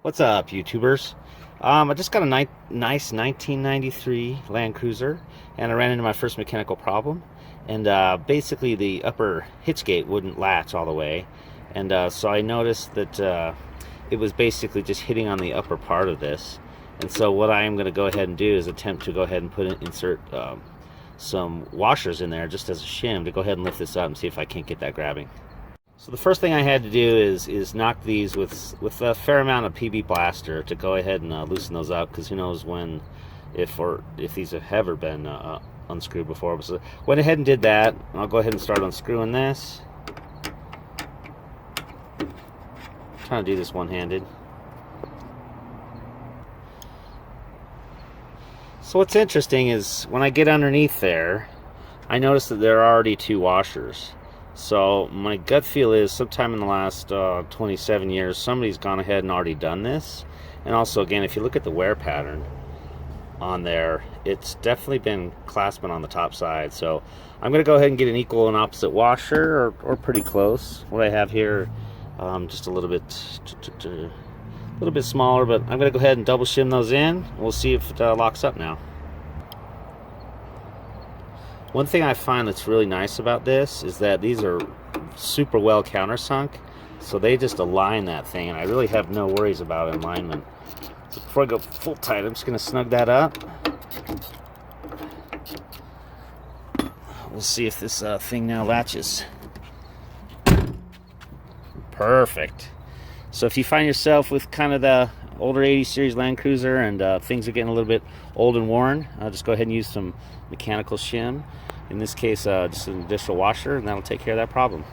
What's up, YouTubers? I just got a nice 1993 Land Cruiser, and I ran into my first mechanical problem. And basically, the upper hitch gate wouldn't latch all the way, and so I noticed that it was basically just hitting on the upper part of this. And so, what I am going to go ahead and do is attempt to go ahead and insert some washers in there just as a shim to go ahead and lift this up and see if I can't get that grabbing. So the first thing I had to do is knock these with a fair amount of PB Blaster to go ahead and loosen those up, because who knows when, if these have ever been unscrewed before. So went ahead and did that. I'll go ahead and start unscrewing this. I'm trying to do this one-handed. So what's interesting is when I get underneath there, I notice that there are already two washers. So my gut feel is sometime in the last 27 years, somebody's gone ahead and already done this. And also, again, if you look at the wear pattern on there, it's definitely been clasping on the top side. So I'm going to go ahead and get an equal and opposite washer, or pretty close. What I have here, just a little bit smaller, but I'm going to go ahead and double shim those in. We'll see if it locks up now. One thing I find that's really nice about this is that these are super well countersunk, so they just align that thing, and I really have no worries about alignment. So before I go full tight, I'm just going to snug that up. We'll see if this thing now latches. Perfect. So if you find yourself with kind of the older 80 series Land Cruiser and things are getting a little bit old and worn, just go ahead and use some mechanical shim. In this case, just an additional washer, and that'll take care of that problem.